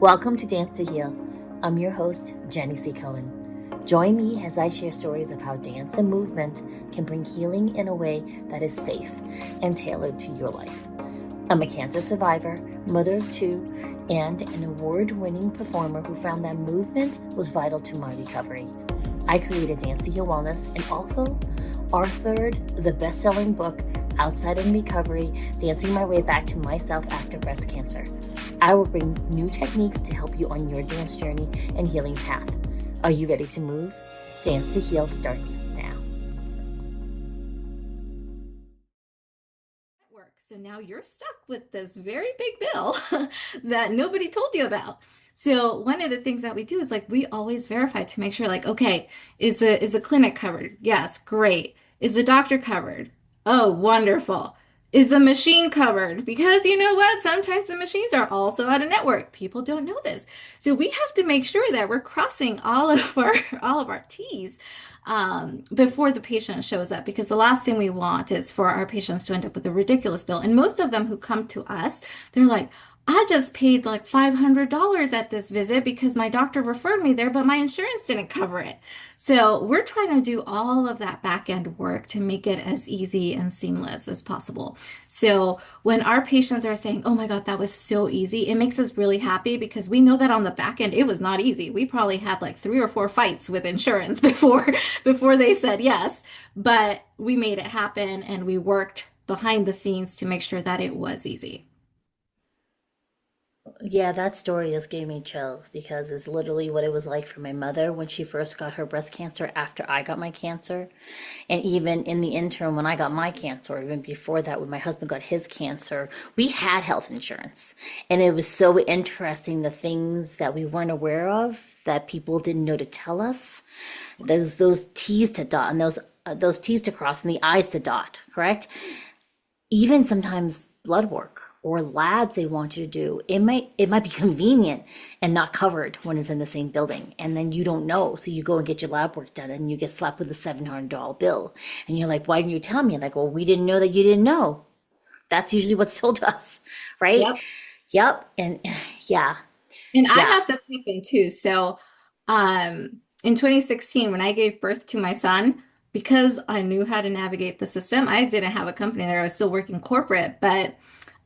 Welcome to Dance to Heal. I'm your host, Jenny C. Cohen. Join me as I share stories of how dance and movement can bring healing in a way that is safe and tailored to your life. I'm a cancer survivor, mother of two, and an award-winning performer who found that movement was vital to my recovery. I created Dance to Heal Wellness and also authored the best-selling book, Outside of Recovery, Dancing My Way Back to Myself After Breast Cancer. I will bring new techniques to help you on your dance journey and healing path. Are you ready to move? Dance to Heal starts now. So now you're stuck with this very big bill that nobody told you about. So one of the things that we do is we always verify to make sure okay, is the clinic covered? Yes, great. Is the doctor covered? Oh, wonderful. Is the machine covered? Because you know what? Sometimes the machines are also out of network. People don't know this. So we have to make sure that we're crossing all of our T's before the patient shows up, because the last thing we want is for our patients to end up with a ridiculous bill. And most of them who come to us, they're like, I just paid like $500 at this visit because my doctor referred me there, but my insurance didn't cover it. So we're trying to do all of that back end work to make it as easy and seamless as possible. So when our patients are saying, oh my God, that was so easy, it makes us really happy because we know that on the back end, it was not easy. We probably had like 3 or 4 fights with insurance before they said yes, but we made it happen and we worked behind the scenes to make sure that it was easy. Yeah, that story just gave me chills because it's literally what it was like for my mother when she first got her breast cancer after I got my cancer. And even in the interim, when I got my cancer, or even before that, when my husband got his cancer, we had health insurance. And it was so interesting the things that we weren't aware of that people didn't know to tell us. Those T's to dot and those T's to cross and the I's to dot, correct? Even sometimes blood work or labs they want you to do, it might be convenient and not covered when it's in the same building, and then you don't know, so you go and get your lab work done and you get slapped with a $700 bill and you're like, why didn't you tell me? Like, well, we didn't know that you didn't know. That's usually what's told to us, right? Yep. Yep. And yeah. And I Yeah. had that happen too. So, in 2016, when I gave birth to my son, because I knew how to navigate the system, I didn't have a company there. I was still working corporate, but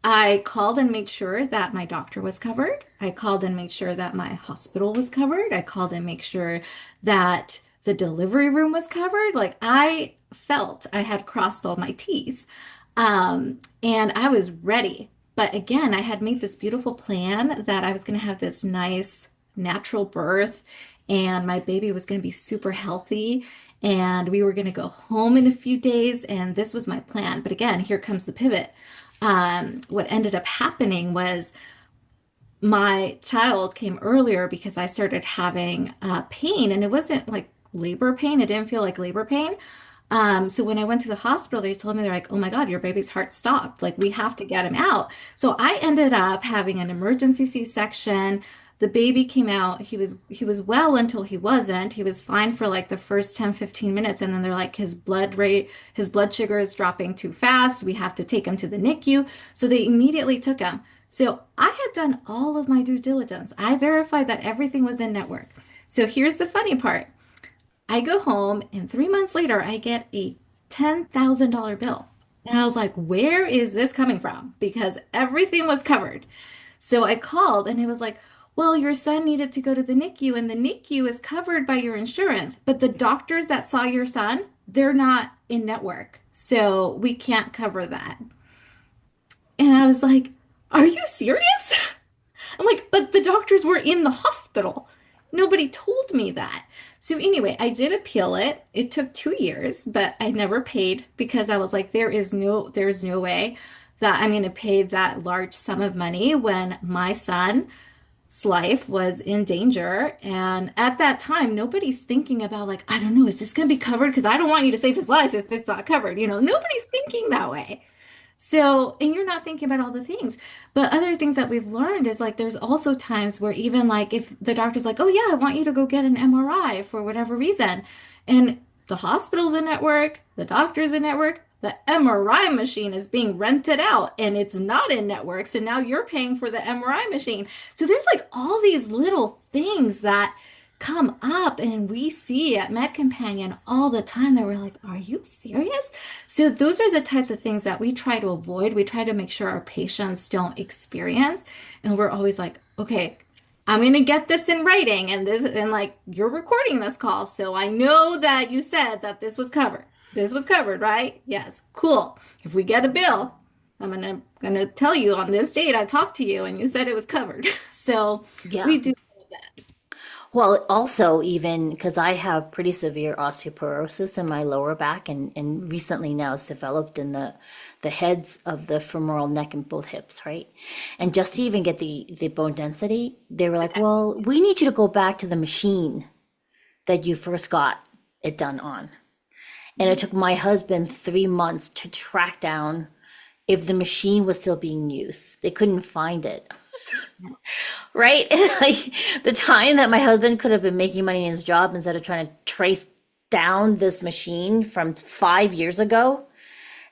I called and made sure that my doctor was covered. I called and made sure that my hospital was covered. I called and make sure that the delivery room was covered. Like I felt I had crossed all my T's. And I was ready. But again, I had made this beautiful plan that I was going to have this nice natural birth and my baby was going to be super healthy and we were going to go home in a few days. And this was my plan. But again, here comes the pivot. What ended up happening was my child came earlier because I started having pain, and it wasn't like labor pain. It didn't feel like labor pain. So when I went to the hospital, they told me they're like, "Oh my God, your baby's heart stopped. Like we have to get him out." So I ended up having an emergency C-section. The baby came out. He was well until he wasn't. He was fine for like the first 10, 15 minutes. And then they're like, his blood sugar is dropping too fast. We have to take him to the NICU. So they immediately took him. So I had done all of my due diligence. I verified that everything was in network. So here's the funny part. I go home and 3 months later, I get a $10,000 bill. And I was like, where is this coming from? Because everything was covered. So I called and it was like, well, your son needed to go to the NICU and the NICU is covered by your insurance, but the doctors that saw your son, they're not in network. So we can't cover that. And I was like, are you serious? I'm like, but the doctors were in the hospital. Nobody told me that. So anyway, I did appeal it. It took 2 years, but I never paid because I was like, there's no way that I'm going to pay that large sum of money when my son's life was in danger. And at that time, nobody's thinking about like, I don't know, is this going to be covered? Because I don't want you to save his life if it's not covered. Nobody's thinking that way. So, and you're not thinking about all the things. But other things that we've learned is like there's also times where even like if the doctor's like, oh yeah, I want you to go get an MRI for whatever reason, and the hospital's a network, the doctor's a network, the MRI machine is being rented out and it's not in network. So now you're paying for the MRI machine. So there's like all these little things that come up and we see at MedCompanion all the time that we're like, are you serious? So those are the types of things that we try to avoid. We try to make sure our patients don't experience. And we're always like, okay, I'm going to get this in writing and this and like you're recording this call. So I know that you said that this was covered. This was covered, right? Yes. Cool. If we get a bill, I'm gonna tell you on this date I talked to you and you said it was covered. So Yeah. we do that. Well, also even because I have pretty severe osteoporosis in my lower back, and recently now it's developed in the heads of the femoral neck and both hips, right? And just to even get the bone density, they were like, Okay. well, we need you to go back to the machine that you first got it done on. And it took my husband 3 months to track down if the machine was still being used. They couldn't find it. Right? Like the time that my husband could have been making money in his job instead of trying to trace down this machine from 5 years ago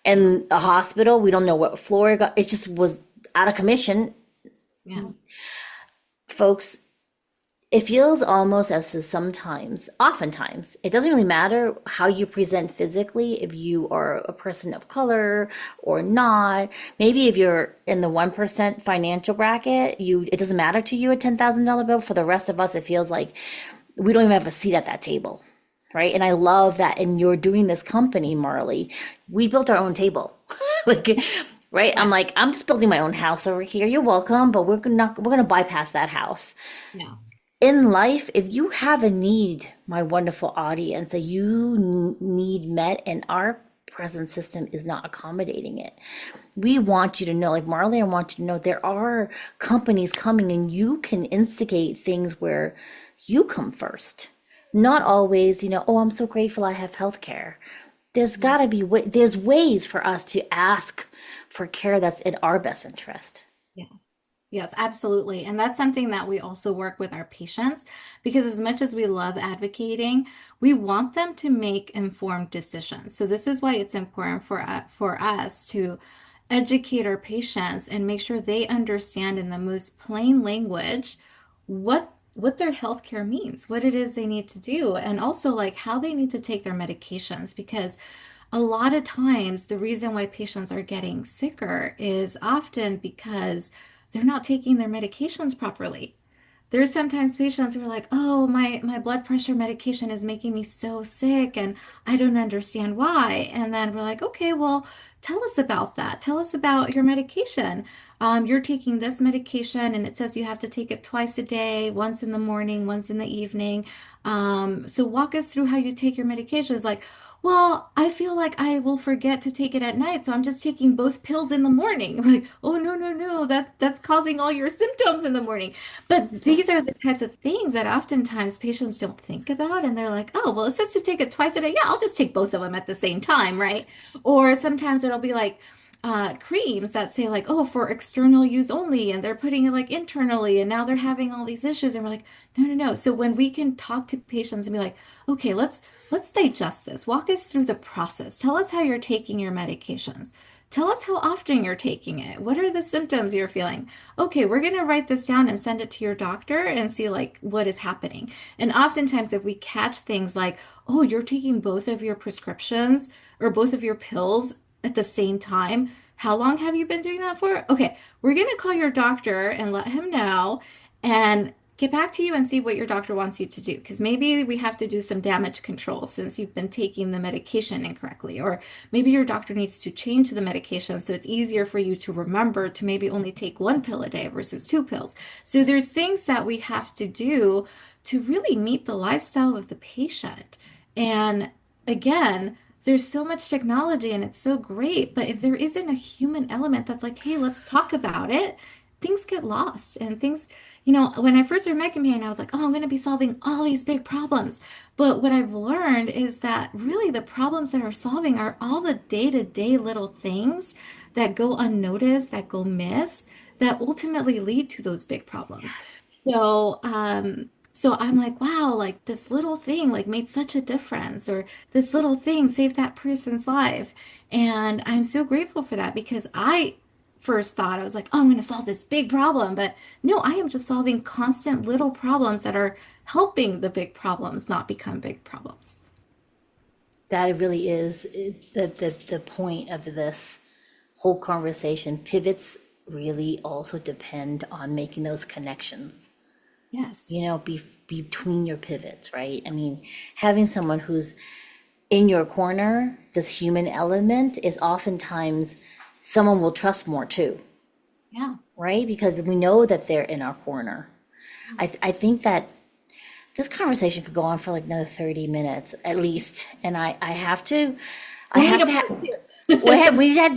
in a hospital, we don't know what floor it got. It just was out of commission. Yeah. Folks, it feels almost as if sometimes, oftentimes, it doesn't really matter how you present physically, if you are a person of color or not. Maybe if you're in the 1% financial bracket, it doesn't matter to you a $10,000 bill. For the rest of us, it feels like we don't even have a seat at that table, right? And I love that. And you're doing this company, Marley. We built our own table. Like, right? Yeah. I'm like, I'm just building my own house over here. You're welcome, but we're gonna bypass that house. Yeah. In life, if you have a need, my wonderful audience, that you need met and our present system is not accommodating it, we want you to know, like Marley, I want you to know there are companies coming and you can instigate things where you come first. Not always, oh, I'm so grateful I have health care. There's got to be, there's ways for us to ask for care that's in our best interest. Yeah. Yes, absolutely. And that's something that we also work with our patients because as much as we love advocating, we want them to make informed decisions. So this is why it's important for us to educate our patients and make sure they understand in the most plain language what their healthcare means, what it is they need to do, and also like how they need to take their medications because a lot of times the reason why patients are getting sicker is often because they're not taking their medications properly. There's sometimes patients who are like, "Oh, my blood pressure medication is making me so sick and I don't understand why." And then we're like, "Okay, well, tell us about that. Tell us about your medication. You're taking this medication and it says you have to take it twice a day, once in the morning, once in the evening. So walk us through how you take your medication." It's like, well, I feel like I will forget to take it at night, so I'm just taking both pills in the morning. I'm like, oh no, no, no, that's causing all your symptoms in the morning. But these are the types of things that oftentimes patients don't think about, and they're like, oh, well, it says to take it twice a day. Yeah, I'll just take both of them at the same time, right? Or sometimes it'll be like creams that say like, oh, for external use only, and they're putting it like internally, and now they're having all these issues, and we're like, no, no, no. So when we can talk to patients and be like, okay, let's digest this. Walk us through the process. Tell us how you're taking your medications. Tell us how often you're taking it. What are the symptoms you're feeling? Okay, we're going to write this down and send it to your doctor and see like what is happening. And oftentimes if we catch things like, "Oh, you're taking both of your prescriptions or both of your pills at the same time. How long have you been doing that for?" Okay, we're going to call your doctor and let him know and get back to you and see what your doctor wants you to do. Because maybe we have to do some damage control since you've been taking the medication incorrectly. Or maybe your doctor needs to change the medication so it's easier for you to remember to maybe only take one pill a day versus two pills. So there's things that we have to do to really meet the lifestyle of the patient. And again, there's so much technology and it's so great, but if there isn't a human element that's like, hey, let's talk about it, things get lost and things, when I first started Mega Man, I was like, oh, I'm going to be solving all these big problems. But what I've learned is that really the problems that are solving are all the day-to-day little things that go unnoticed, that go missed, that ultimately lead to those big problems. So, So I'm like, wow, like this little thing like made such a difference, or this little thing saved that person's life. And I'm so grateful for that because I first thought I was like, oh, I'm going to solve this big problem. But no, I am just solving constant little problems that are helping the big problems not become big problems. That really is the point of this whole conversation. Pivots really also depend on making those connections, Yes. between your pivots, right? I mean, having someone who's in your corner, this human element is oftentimes someone we'll trust more too, Yeah. right? Because we know that they're in our corner. I think that this conversation could go on for like another 30 minutes at least. And I have to, I We'll need have a to have, part two.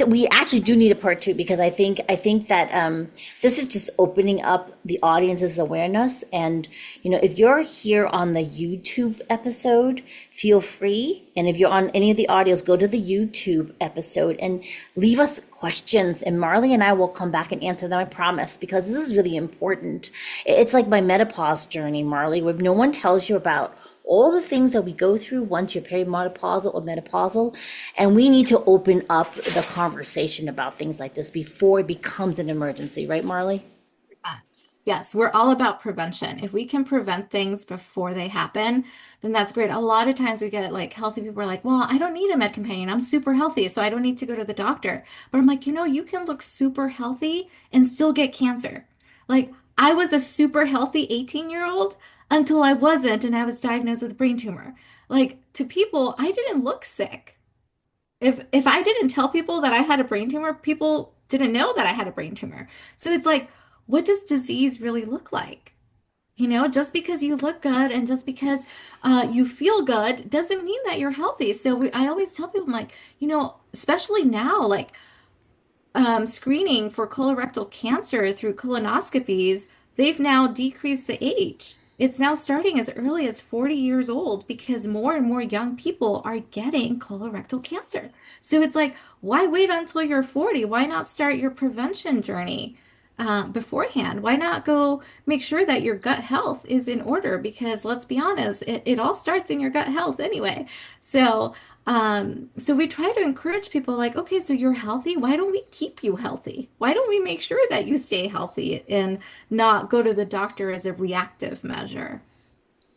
we actually do need a part two because I think that this is just opening up the audience's awareness. And if you're here on the YouTube episode, feel free. And if you're on any of the audios, go to the YouTube episode and leave us questions. And Marley and I will come back and answer them. I promise, because this is really important. It's like my menopause journey, Marley, where no one tells you about all the things that we go through once you're perimenopausal or menopausal. And we need to open up the conversation about things like this before it becomes an emergency, right, Marley? Yes, we're all about prevention. If we can prevent things before they happen, then that's great. A lot of times we get like healthy people are like, well, I don't need a med companion. I'm super healthy, so I don't need to go to the doctor. But I'm like, you can look super healthy and still get cancer. Like, I was a super healthy 18-year-old until I wasn't, and I was diagnosed with a brain tumor. Like, to people, I didn't look sick. If I didn't tell people that I had a brain tumor, people didn't know that I had a brain tumor. So it's like, what does disease really look like? Just because you look good and just because you feel good doesn't mean that you're healthy. So I always tell people, I'm like, especially now, like screening for colorectal cancer through colonoscopies, they've now decreased the age. It's now starting as early as 40 years old because more and more young people are getting colorectal cancer. So it's like, why wait until you're 40? Why not start your prevention journey beforehand? Why not go make sure that your gut health is in order? Because let's be honest, it all starts in your gut health anyway. So, so we try to encourage people like, okay, so you're healthy. Why don't we keep you healthy? Why don't we make sure that you stay healthy and not go to the doctor as a reactive measure?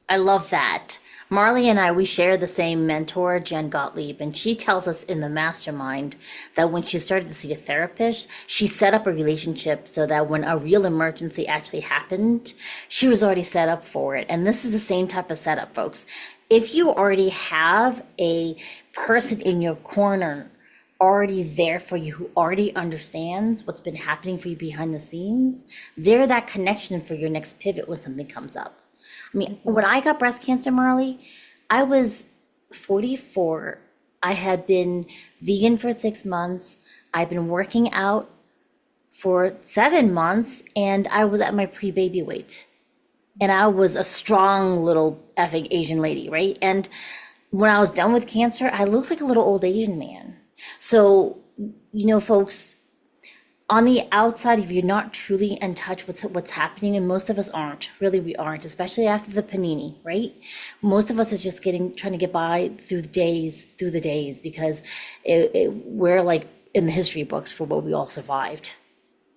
I love that. Marley and I, we share the same mentor, Jen Gottlieb, and she tells us in the mastermind that when she started to see a therapist, she set up a relationship so that when a real emergency actually happened, she was already set up for it. And this is the same type of setup, folks. If you already have a person in your corner already there for you who already understands what's been happening for you behind the scenes, they're that connection for your next pivot when something comes up. I mean, when I got breast cancer, Marley, I was 44. I had been vegan for 6 months. I've been working out for 7 months, and I was at my pre-baby weight. And I was a strong little effing Asian lady, right? And when I was done with cancer, I looked like a little old Asian man. So, folks, on the outside, if you're not truly in touch with what's happening, and most of us aren't, really, we aren't, especially after the panini, right? Most of us is just trying to get by through the days, because we're like in the history books for what we all survived,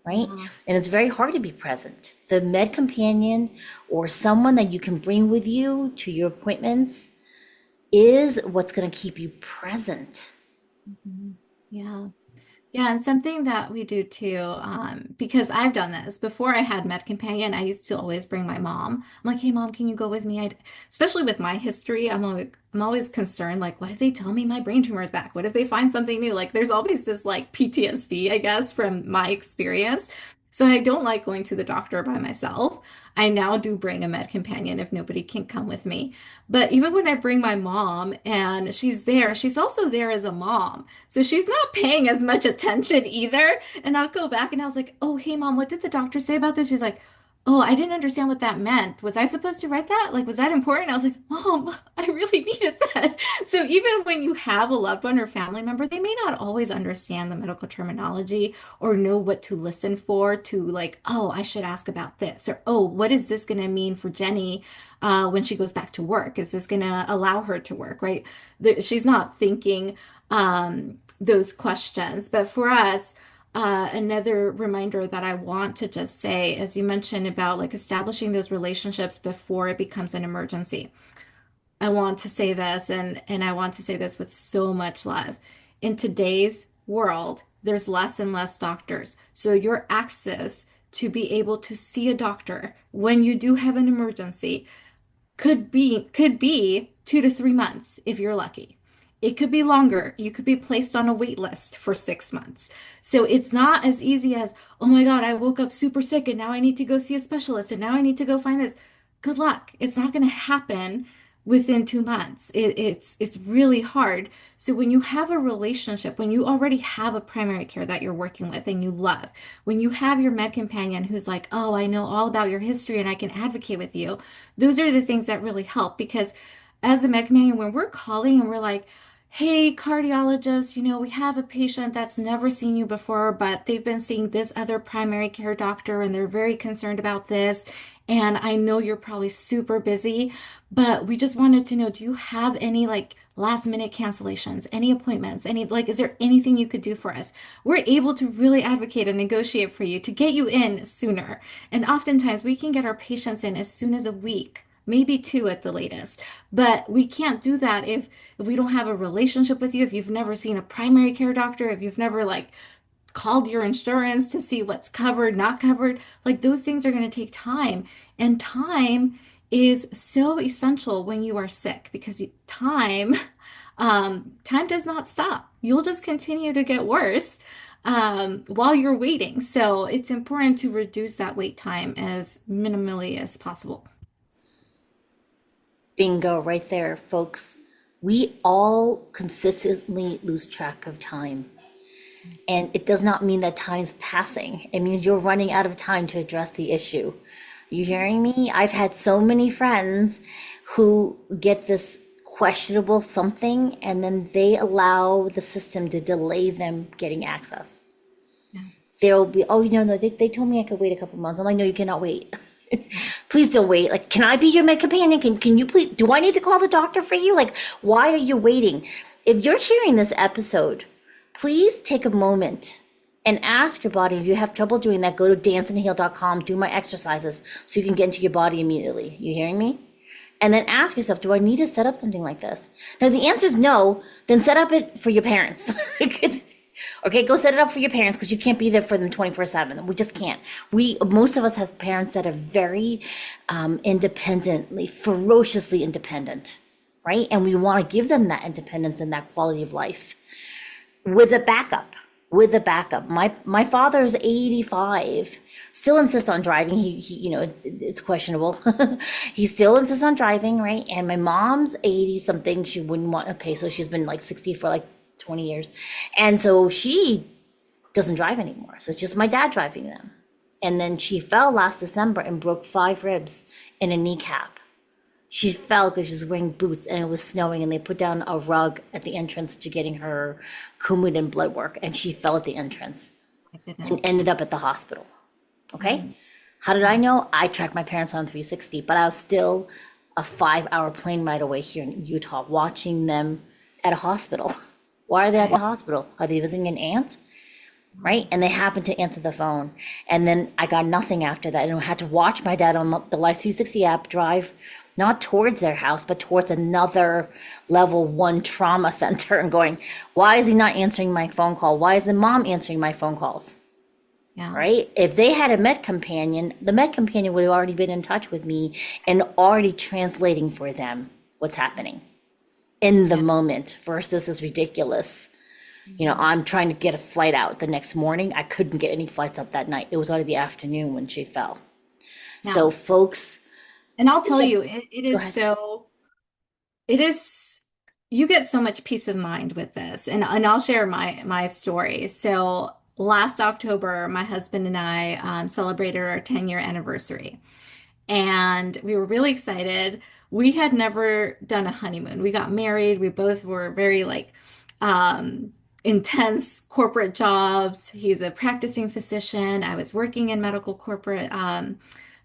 right? And it's very hard to be present. The med companion or someone that you can bring with you to your appointments is what's going to keep you present. Mhm. Yeah. Yeah, and something that we do too, because I've done this before I had MedCompanion, I used to always bring my mom. I'm like, hey mom, can you go with me? Especially with my history, I'm always concerned, like, what if they tell me my brain tumor is back? What if they find something new? Like there's always this like PTSD, I guess, from my experience. So I don't like going to the doctor by myself. I now do bring a med companion if nobody can come with me. But even when I bring my mom and she's there, she's also there as a mom. So she's not paying as much attention either. And I'll go back and I was like, oh, hey, mom, what did the doctor say about this? She's like, oh, I didn't understand what that meant. Was I supposed to write that? Like, was that important? I was like, Mom, I really needed that. So even when you have a loved one or family member, they may not always understand the medical terminology or know what to listen for to like, oh, I should ask about this, or oh, what is this going to mean for Jenny when she goes back to work? Is this going to allow her to work, right? She's not thinking those questions. But for us, another reminder that I want to just say, as you mentioned about like establishing those relationships before it becomes an emergency. I want to say this and I want to say this with so much love. In today's world, there's less and less doctors. So your access to be able to see a doctor when you do have an emergency could be 2 to 3 months if you're lucky. It could be longer. You could be placed on a wait list for 6 months. So it's not as easy as, oh my God, I woke up super sick and now I need to go see a specialist and now I need to go find this. Good luck. It's not going to happen within 2 months. It's really hard. So when you have a relationship, when you already have a primary care that you're working with and you love, when you have your med companion who's like, oh, I know all about your history and I can advocate with you, those are the things that really help because as a med companion, when we're calling and we're like, hey, cardiologist, we have a patient that's never seen you before, but they've been seeing this other primary care doctor and they're very concerned about this. And I know you're probably super busy, but we just wanted to know, do you have any like last minute cancellations, any appointments, any like, is there anything you could do for us? We're able to really advocate and negotiate for you to get you in sooner. And oftentimes we can get our patients in as soon as a week. Maybe two at the latest. But we can't do that if we don't have a relationship with you, if you've never seen a primary care doctor, if you've never like called your insurance to see what's covered, not covered, like those things are going to take time. And time is so essential when you are sick because time does not stop. You'll just continue to get worse while you're waiting. So it's important to reduce that wait time as minimally as possible. Bingo, right there, folks. We all consistently lose track of time. And it does not mean that time's passing. It means you're running out of time to address the issue. You hearing me? I've had so many friends who get this questionable something and then they allow the system to delay them getting access. Yes. They'll be, oh, no, they told me I could wait a couple months. I'm like, no, you cannot wait. Please don't wait. Like, can I be your med companion? Can you please, do I need to call the doctor for you? Like, why are you waiting? If you're hearing this episode, please take a moment and ask your body. If you have trouble doing that, go to danceandheal.com, do my exercises so you can get into your body immediately. You hearing me? And then ask yourself, do I need to set up something like this? Now, the answer is no, then set up it for your parents. Okay, go set it up for your parents because you can't be there for them 24/7. We just can't. Most of us have parents that are very independently, ferociously independent, right? And we want to give them that independence and that quality of life with a backup. With a backup. My father is 85, still insists on driving. It's questionable. He still insists on driving, right? And my mom's 80 something. She wouldn't want. Okay, so she's been like 60 for like 20 years. And so she doesn't drive anymore. So it's just my dad driving them. And then she fell last December and broke 5 ribs in a kneecap. She fell because she was wearing boots and it was snowing and they put down a rug at the entrance to getting her Coumadin blood work. And she fell at the entrance My and goodness. ended up at the hospital. Okay. How did I know? I tracked my parents on 360, but I was still a 5-hour plane ride away here in Utah watching them at a hospital. Why are they at the hospital? Are they visiting an aunt? Right? And they happened to answer the phone. And then I got nothing after that. And I had to watch my dad on the Life 360 app drive not towards their house, but towards another level 1 trauma center and going, why is he not answering my phone call? Why is the mom answering my phone calls? Yeah. Right? If they had a med companion, the med companion would have already been in touch with me and already translating for them what's happening in the moment versus this is ridiculous. I'm trying to get a flight out the next morning. I couldn't get any flights up that night. It was already the afternoon when she fell. So Yeah. folks, And I'll tell you, it go is ahead. so, it is, you get so much peace of mind with this. And I'll share my story. So last October, my husband and I celebrated our 10-year anniversary. And we were really excited. We had never done a honeymoon. We got married. We both were very like um, intense corporate jobs. He's a practicing physician. I was working in medical corporate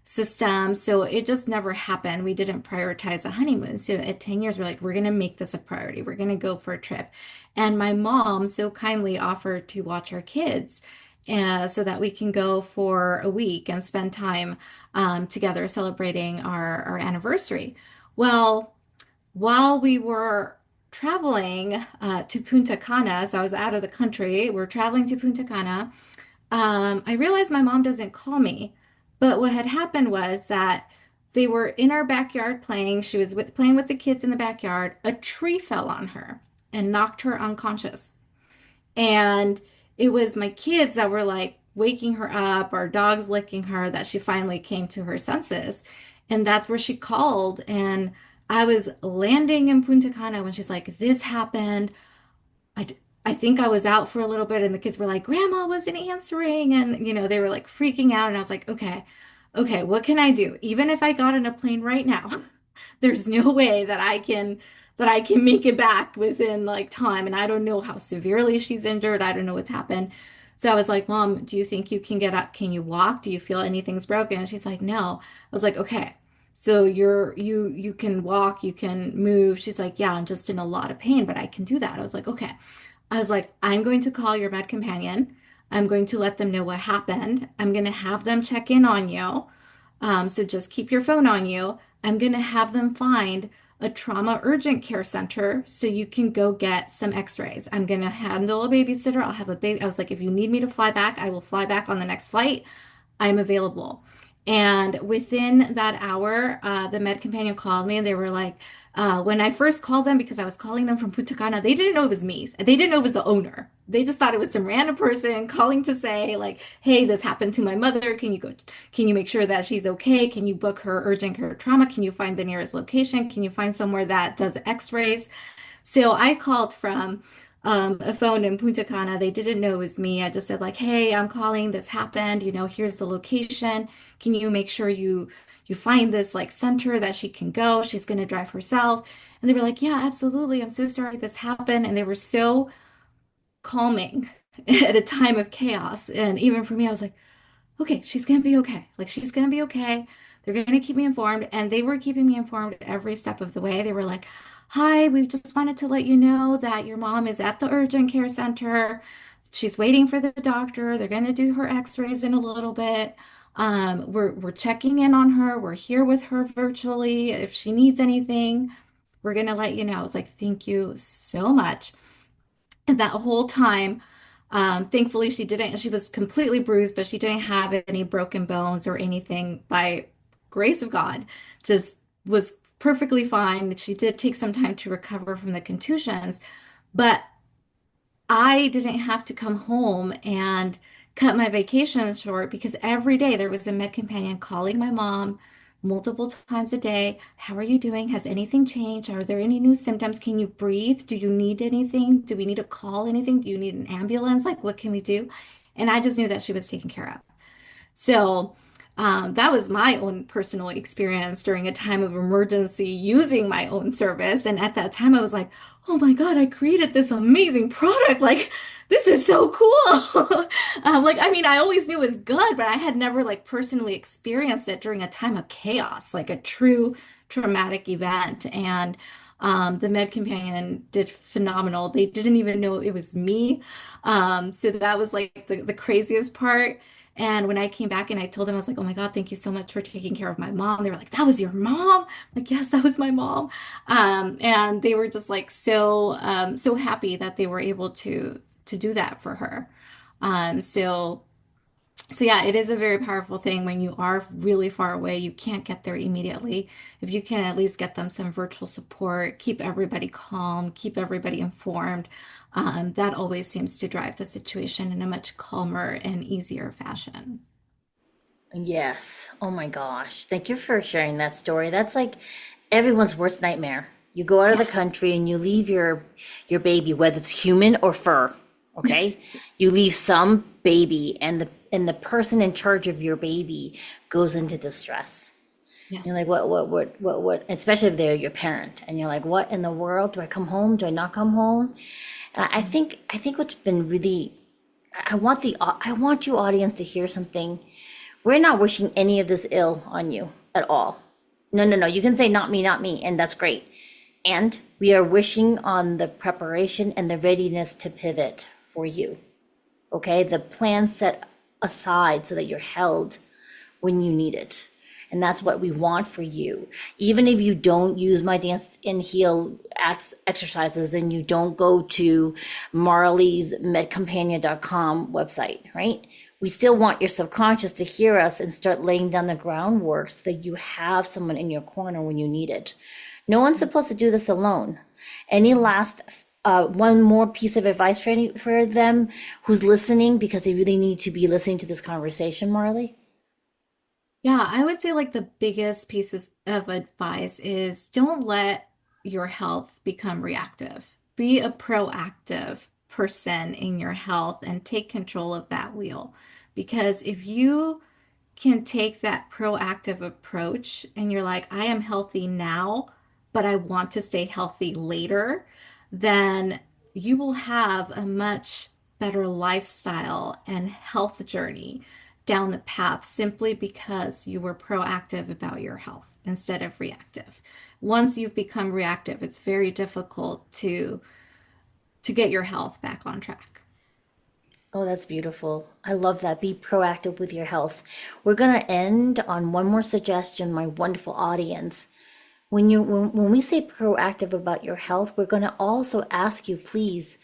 system. So it just never happened. We didn't prioritize a honeymoon. So at 10 years, we're like, we're going to make this a priority. We're going to go for a trip. And my mom so kindly offered to watch our kids. So that we can go for a week and spend time together celebrating our anniversary. Well, while we were traveling to Punta Cana, so I was out of the country, we're traveling to Punta Cana. I realized my mom doesn't call me, but what had happened was that they were in our backyard playing. She was playing with the kids in the backyard. A tree fell on her and knocked her unconscious. And it was my kids that were like waking her up, our dogs licking her, that she finally came to her senses. And that's where she called. And I was landing in Punta Cana when she's like, this happened. I, I think I was out for a little bit, and the kids were like, Grandma wasn't answering. And, they were like freaking out. And I was like, okay, what can I do? Even if I got on a plane right now, there's no way that I can make it back within like time. And I don't know how severely she's injured. I don't know what's happened. So I was like, Mom, do you think you can get up? Can you walk? Do you feel anything's broken? And she's like, no. I was like, okay. So you can walk, you can move. She's like, yeah, I'm just in a lot of pain, but I can do that. I was like, okay. I was like, I'm going to call your med companion. I'm going to let them know what happened. I'm going to have them check in on you. So just keep your phone on you. I'm going to have them find a trauma urgent care center so you can go get some x-rays. I'm going to handle a babysitter. I'll have a baby. I was like, if you need me to fly back, I will fly back on the next flight. I'm available. And within that hour, the med companion called me and they were like, when I first called them, because I was calling them from Punta Cana, they didn't know it was me. They didn't know it was the owner. They just thought it was some random person calling to say, like, hey, this happened to my mother. Can you make sure that she's okay? Can you book her urgent care trauma? Can you find the nearest location? Can you find somewhere that does x-rays? So I called from a phone in Punta Cana. They didn't know it was me. I just said like, "Hey, I'm calling. This happened. Here's the location. Can you make sure you find this like center that she can go? She's going to drive herself." And they were like, "Yeah, absolutely. I'm so sorry this happened." And they were so calming at a time of chaos. And even for me, I was like, okay, she's gonna be okay. Like she's gonna be okay. They're gonna keep me informed. And they were keeping me informed every step of the way. They were like, hi, we just wanted to let you know that your mom is at the urgent care center. She's waiting for the doctor. They're gonna do her x-rays in a little bit. We're checking in on her. We're here with her virtually. If she needs anything, we're gonna let you know. I was like, thank you so much. And that whole time, thankfully, she was completely bruised, but she didn't have any broken bones or anything by grace of God. Just was perfectly fine. She did take some time to recover from the contusions, but I didn't have to come home and cut my vacation short because every day there was a med companion calling my mom multiple times a day. How are you doing? Has anything changed? Are there any new symptoms? Can you breathe? Do you need anything? Do we need to call anything? Do you need an ambulance? Like, what can we do? And I just knew that she was taken care of. So that was my own personal experience during a time of emergency using my own service. And at that time, I was like, oh my God, I created this amazing product. Like, this is so cool. Like, I mean, I always knew it was good, but I had never like personally experienced it during a time of chaos, like a true traumatic event. And the Med Companion did phenomenal. They didn't even know it was me. So that was like the craziest part. And when I came back and I told them, I was like, oh my God, thank you so much for taking care of my mom. They were like, that was your mom? I'm like, yes, that was my mom. And they were just like so happy that they were able to do that for her. Um, so so yeah, it is a very powerful thing when you are really far away. You can't get there immediately. If you can at least get them some virtual support, keep everybody calm, keep everybody informed, that always seems to drive the situation in a much calmer and easier fashion. Yes. Oh my gosh. Thank you for sharing that story. That's like everyone's worst nightmare. You go out of Yeah. the country and you leave your baby, whether it's human or fur. Okay. You leave some baby, and the person in charge of your baby goes into distress. Yes. You're like, what, especially if they're your parent, and you're like, what in the world? Do I come home? Do I not come home? And I think what's been really, I want you audience to hear something. We're not wishing any of this ill on you at all. No, no, no. You can say not me, and that's great. And we are wishing on the preparation and the readiness to pivot for you. Okay? The plan set aside so that you're held when you need it. And that's what we want for you. Even if you don't use my dance and heal exercises, and you don't go to Marly's MedCompanion.com website, right? We still want your subconscious to hear us and start laying down the groundwork so that you have someone in your corner when you need it. No one's supposed to do this alone. Any last one more piece of advice for them who's listening, because they really need to be listening to this conversation, Marly? Yeah, I would say like the biggest pieces of advice is don't let your health become reactive. Be a proactive person in your health and take control of that wheel. Because if you can take that proactive approach and you're like, I am healthy now, but I want to stay healthy later, then you will have a much better lifestyle and health journey down the path simply because you were proactive about your health instead of reactive. Once you've become reactive, it's very difficult to get your health back on track. Oh, that's beautiful. I love that. Be proactive with your health. We're going to end on one more suggestion, my wonderful audience. When we say proactive about your health, we're going to also ask you, please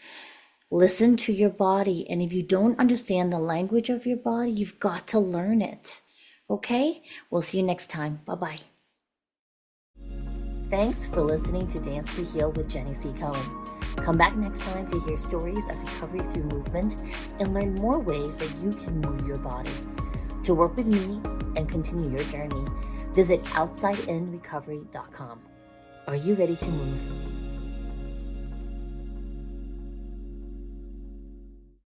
listen to your body. And if you don't understand the language of your body, you've got to learn it. Okay? We'll see you next time. Bye-bye. Thanks for listening to Dance to Heal with Jenny C. Cohen. Come back next time to hear stories of recovery through movement and learn more ways that you can move your body. To work with me and continue your journey, visit OutsideInRecovery.com. Are you ready to move?